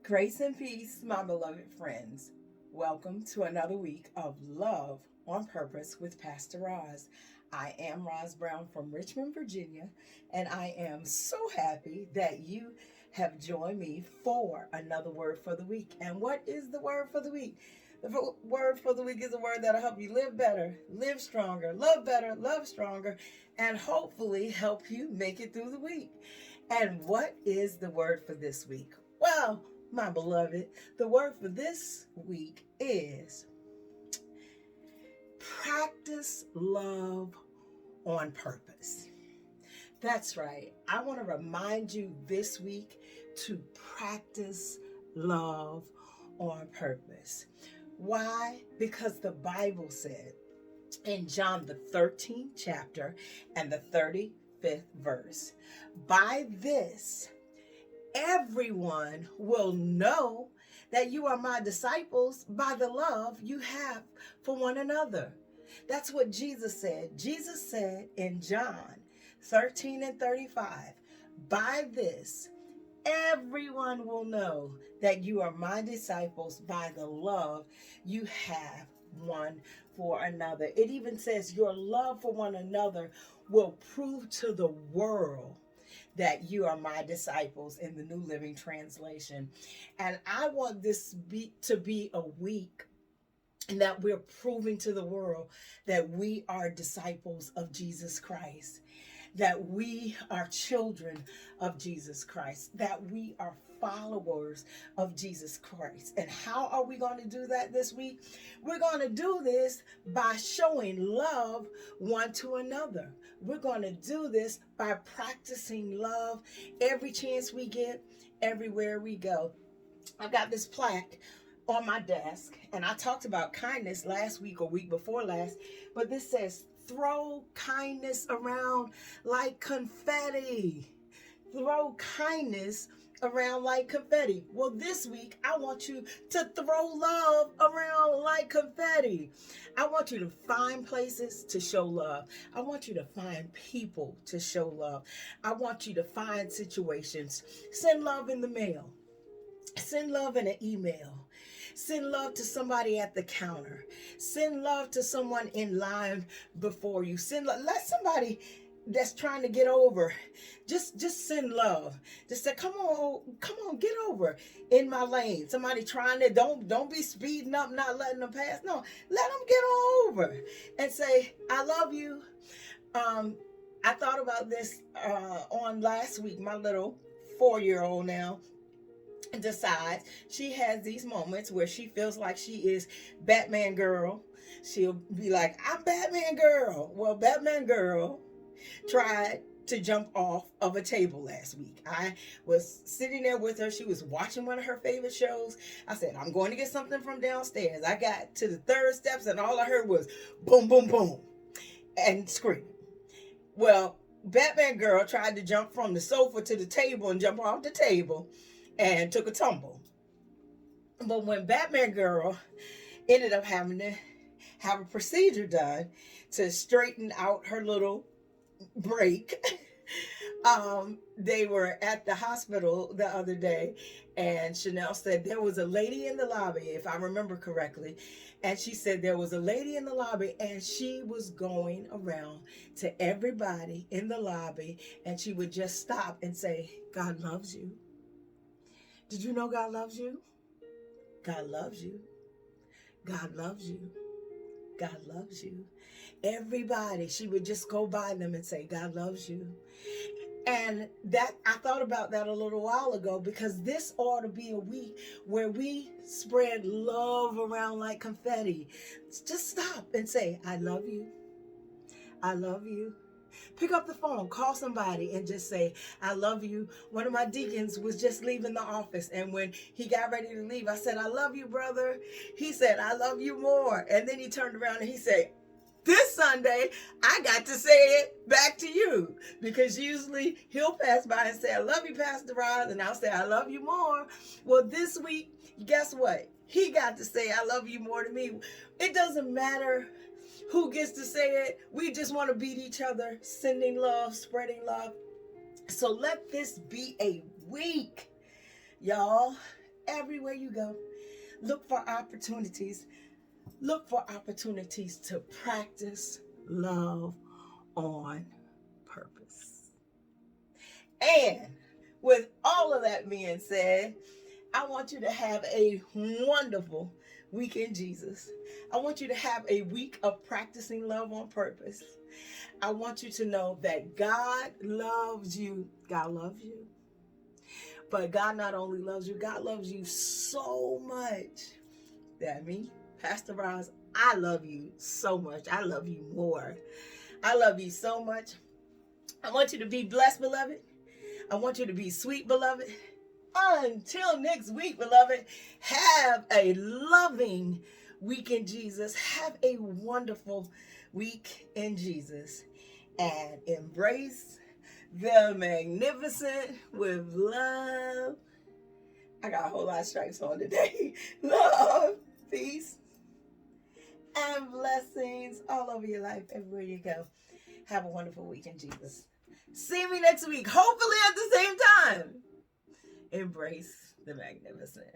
Grace and peace, my beloved friends. Welcome to another week of Love on Purpose with Pastor Roz. I am Roz Brown from Richmond, Virginia, and I am so happy that you have joined me for another word for the week. And what is the word for the week? The word for the week is a word that'll help you live better, live stronger, love better, love stronger, and hopefully help you make it through the week. And what is the word for this week? Well, my beloved, the word for this week is practice love on purpose. That's right. I want to remind you this week to practice love on purpose. Why? Because the Bible said in John the 13th chapter and the 35th verse, by this everyone will know that you are my disciples by the love you have for one another. That's what Jesus said. Jesus said in John 13 and 35, by this everyone will know that you are my disciples by the love you have one for another. It even says your love for one another will prove to the world that you are my disciples in the New Living Translation. And I want to be a week that we're proving to the world that we are disciples of Jesus Christ, that we are children of Jesus Christ, that we are followers of Jesus Christ. And how are we going to do that this week? We're going to do this by showing love one to another. We're going to do this by practicing love every chance we get, everywhere we go. I've got this plaque on my desk, and I talked about kindness last week or week before last, but this says, throw kindness around like confetti. Throw kindness around like confetti. Well, this week, I want you to throw love around like confetti. I want you to find places to show love. I want you to find people to show love. I want you to find situations. Send love in the mail. Send love in an email. Send love to somebody at the counter. Send love to someone in line before you. Let somebody that's trying to get over. Just send love. Just say, come on, get over in my lane. Somebody trying to don't be speeding up, not letting them pass. No, let them get over and say, I love you. I thought about this on last week. My little 4-year-old now decides she has these moments where she feels like she is Batman girl. She'll be like, I'm Batman girl. Well, Batman girl tried to jump off of a table last week. I was sitting there with her. She was watching one of her favorite shows. I said, I'm going to get something from downstairs. I got to the third steps and all I heard was boom, boom, boom and screaming. Well, Batman girl tried to jump from the sofa to the table and jump off the table and took a tumble. But when Batman girl ended up having to have a procedure done to straighten out her little break, they were at the hospital the other day, and Chanel said there was a lady in the lobby, if I remember correctly, and she said there was a lady in the lobby, and she was going around to everybody in the lobby, and she would just stop and say, God loves you. Did you know God loves you? God loves you. God loves you. God loves you. Everybody, she would just go by them and say, God loves you. And that I thought about that a little while ago, because this ought to be a week where we spread love around like confetti. Just stop and say, I love you. I love you. Pick up the phone, call somebody and just say, I love you. One of my deacons was just leaving the office, and when he got ready to leave, I said, I love you, brother. He said, I love you more. And then he turned around and he said, this Sunday, I got to say it back to you, because usually he'll pass by and say, I love you, Pastor Roz, and I'll say, I love you more. Well, this week, guess what? He got to say, I love you more to me. It doesn't matter who gets to say it. We just want to beat each other, sending love, spreading love. So let this be a week, y'all. everywhere you go, look for opportunities. Look for opportunities to practice love on purpose. And with all of that being said, I want you to have a wonderful week in Jesus. I want you to have a week of practicing love on purpose. I want you to know that God loves you. God loves you. But God not only loves you, God loves you so much that me, Pastor Roz, I love you so much. I love you more. I love you so much. I want you to be blessed, beloved. I want you to be sweet, beloved. Until next week, beloved, have a loving week in Jesus. Have a wonderful week in Jesus. And embrace the magnificent with love. I got a whole lot of stripes on today. Love, peace, and blessings all over your life, everywhere you go. Have a wonderful week in Jesus. See me next week, hopefully at the same time. Embrace the magnificent.